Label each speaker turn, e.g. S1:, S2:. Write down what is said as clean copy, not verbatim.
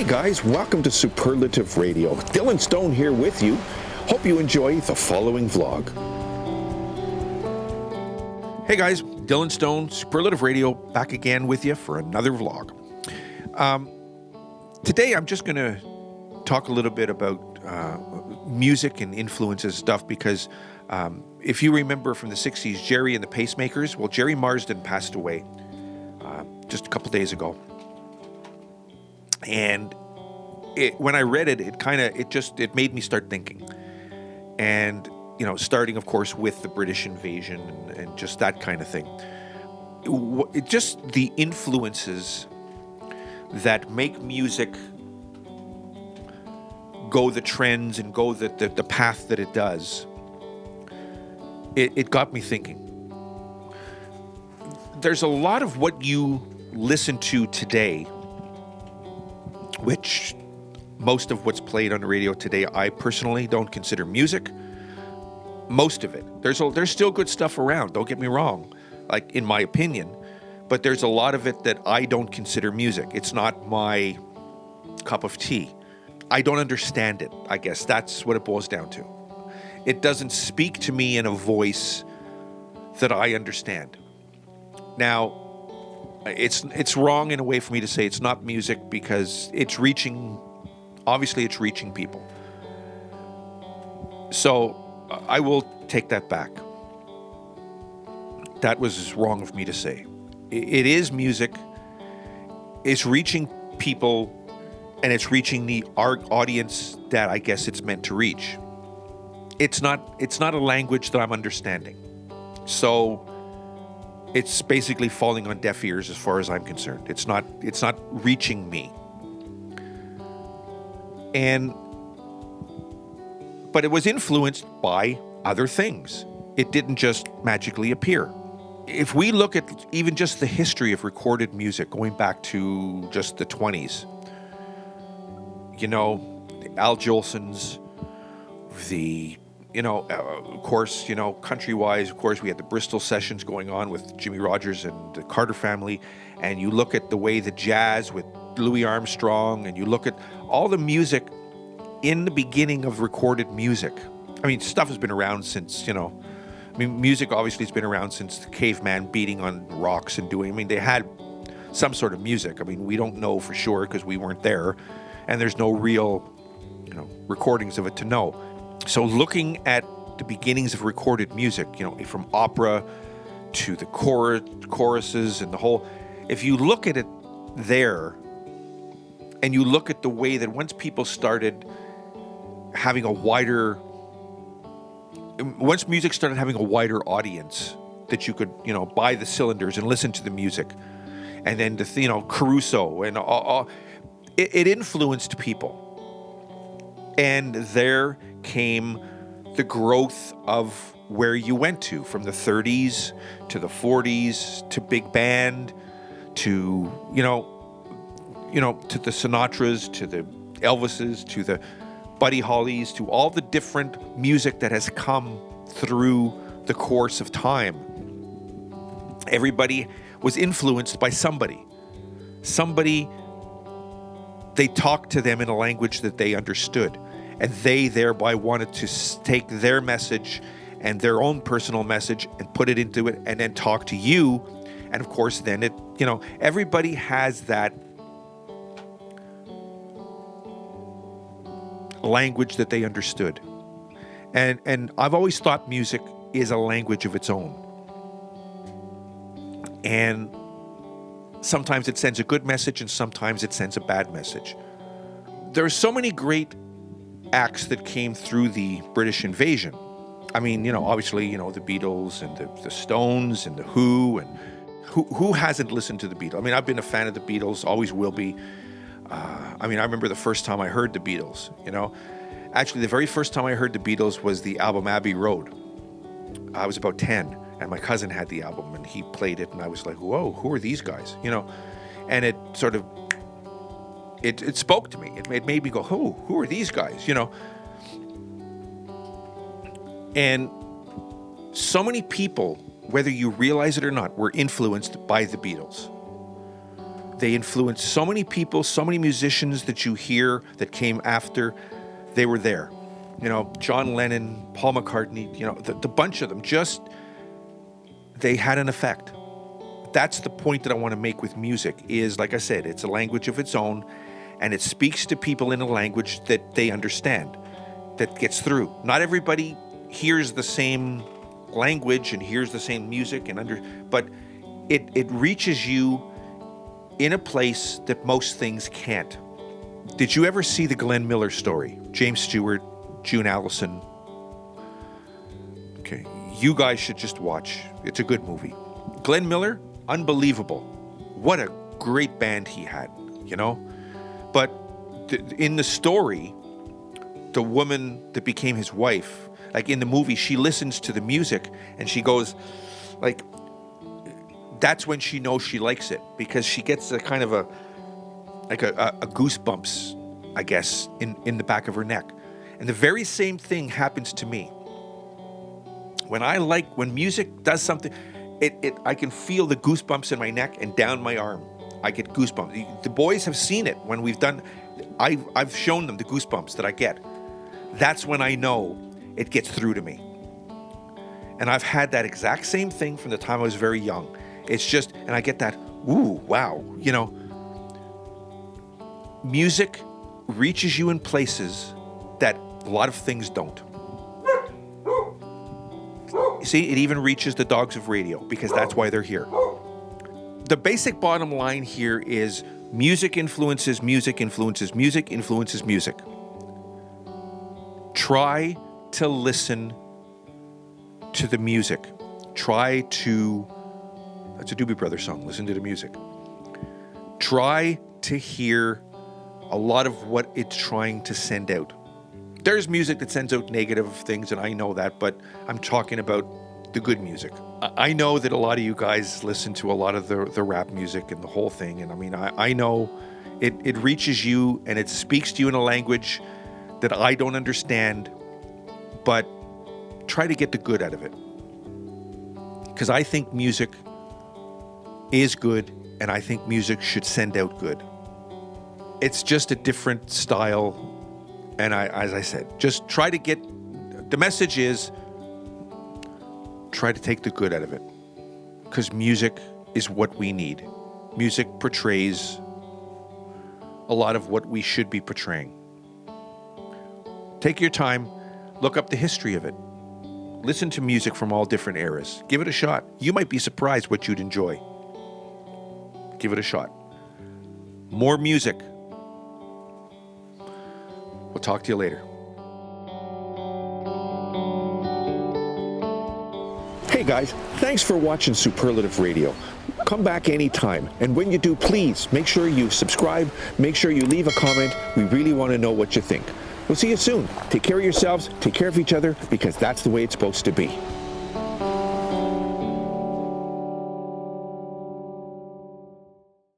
S1: Hey guys, welcome to Superlative Radio. Dylan Stone here with you. Hope you enjoy the following vlog. Hey guys, Dylan Stone, Superlative Radio, back again with you for another vlog. Today I'm just going to talk a little bit about music and influences stuff because if you remember from the 60s, Jerry and the Pacemakers, well, Jerry Marsden passed away just a couple days ago. And when I read it, it made me start thinking. And, you know, starting, of course, with the British invasion and just that kind of thing. Just the influences that make music go the trends and go the path that it does. It got me thinking. There's a lot of what you listen to today, which most of what's played on the radio today, I personally don't consider music. Most of it. There's still good stuff around, don't get me wrong, like in my opinion, but there's a lot of it that I don't consider music. It's not my cup of tea. I don't understand it, I guess. That's what it boils down to. It doesn't speak to me in a voice that I understand. Now, it's wrong in a way for me to say it's not music because obviously it's reaching people. So I will take that back. That was wrong of me to say. It is music. It's reaching people and it's reaching the audience that I guess it's meant to reach. It's not a language that I'm understanding. So it's basically falling on deaf ears as far as I'm concerned. It's not reaching me. But it was influenced by other things. It didn't just magically appear. If we look at even just the history of recorded music going back to just the 20s, you know, Al Jolson's, of course, country-wise, of course, we had the Bristol sessions going on with Jimmy Rogers and the Carter family, and you look at the way the jazz with Louis Armstrong, and you look at all the music in the beginning of recorded music. I mean, stuff has been around since, music obviously has been around since the caveman beating on rocks and they had some sort of music. I mean, we don't know for sure because we weren't there, and there's no real, recordings of it to know. So looking at the beginnings of recorded music, from opera to the choruses and the whole, if you look at it there and you look at the way that once people started having once music started having a wider audience that you could, buy the cylinders and listen to the music, and then Caruso and all, it influenced people. And there came the growth of where you went to, from the 30s to the 40s to big band to, to the Sinatras, to the Elvises, to the Buddy Hollys, to all the different music that has come through the course of time. Everybody was influenced by somebody. They talked to them in a language that they understood. And they thereby wanted to take their message and their own personal message and put it into it and then talk to you. And of course, then everybody has that language that they understood. And I've always thought music is a language of its own. And sometimes it sends a good message and sometimes it sends a bad message. There are so many great acts that came through the British invasion. I mean, obviously, the Beatles and the Stones and the Who, and who hasn't listened to the Beatles? I mean, I've been a fan of the Beatles, always will be. I remember the first time I heard the Beatles, Actually, the very first time I heard the Beatles was the album Abbey Road. I was about 10, and my cousin had the album, and he played it, and I was like, whoa, who are these guys? And it sort of, it spoke to me. It made me go, who are these guys? And so many people, whether you realize it or not, were influenced by the Beatles. They influenced so many people, so many musicians that you hear that came after. They were there. You know, John Lennon, Paul McCartney, you know, the bunch of them, just, they had an effect. That's the point that I want to make with music is, like I said, it's a language of its own, and it speaks to people in a language that they understand, that gets through. Not everybody hears the same language and hears the same music, but it reaches you in a place that most things can't. Did you ever see the Glenn Miller story? James Stewart, June Allison. Okay, you guys should just watch. It's a good movie. Glenn Miller, unbelievable. What a great band he had, you know? But in the story, the woman that became his wife, like in the movie, she listens to the music and she goes, like, that's when she knows she likes it, because she gets a kind of a goosebumps, I guess, in the back of her neck. And the very same thing happens to me. When music does something, I can feel the goosebumps in my neck and down my arm. I get goosebumps. The boys have seen it when we've done, I've shown them the goosebumps that I get. That's when I know it gets through to me. And I've had that exact same thing from the time I was very young. It's just, and I get that, ooh, wow, you know. Music reaches you in places that a lot of things don't. You see, it even reaches the dogs of radio, because that's why they're here. The basic bottom line here is music influences music influences music influences music. Try to listen to the music. Try to, that's a Doobie Brothers song, listen to the music. Try to hear a lot of what it's trying to send out. There's music that sends out negative things, and I know that, but I'm talking about the good music. I know that a lot of you guys listen to a lot of the rap music and the whole thing, and I mean, I know it reaches you and it speaks to you in a language that I don't understand, but try to get the good out of it. Because I think music is good, and I think music should send out good. It's just a different style. And as I said, just try to get, the message is, try to take the good out of it. Because music is what we need. Music portrays a lot of what we should be portraying. Take your time, look up the history of it. Listen to music from all different eras. Give it a shot. You might be surprised what you'd enjoy. Give it a shot. More music. We'll talk to you later. Hey guys, thanks for watching Superlative Radio. Come back anytime, and when you do, please make sure you subscribe, make sure you leave a comment. We really want to know what you think. We'll see you soon. Take care of yourselves, take care of each other, because that's the way it's supposed to be.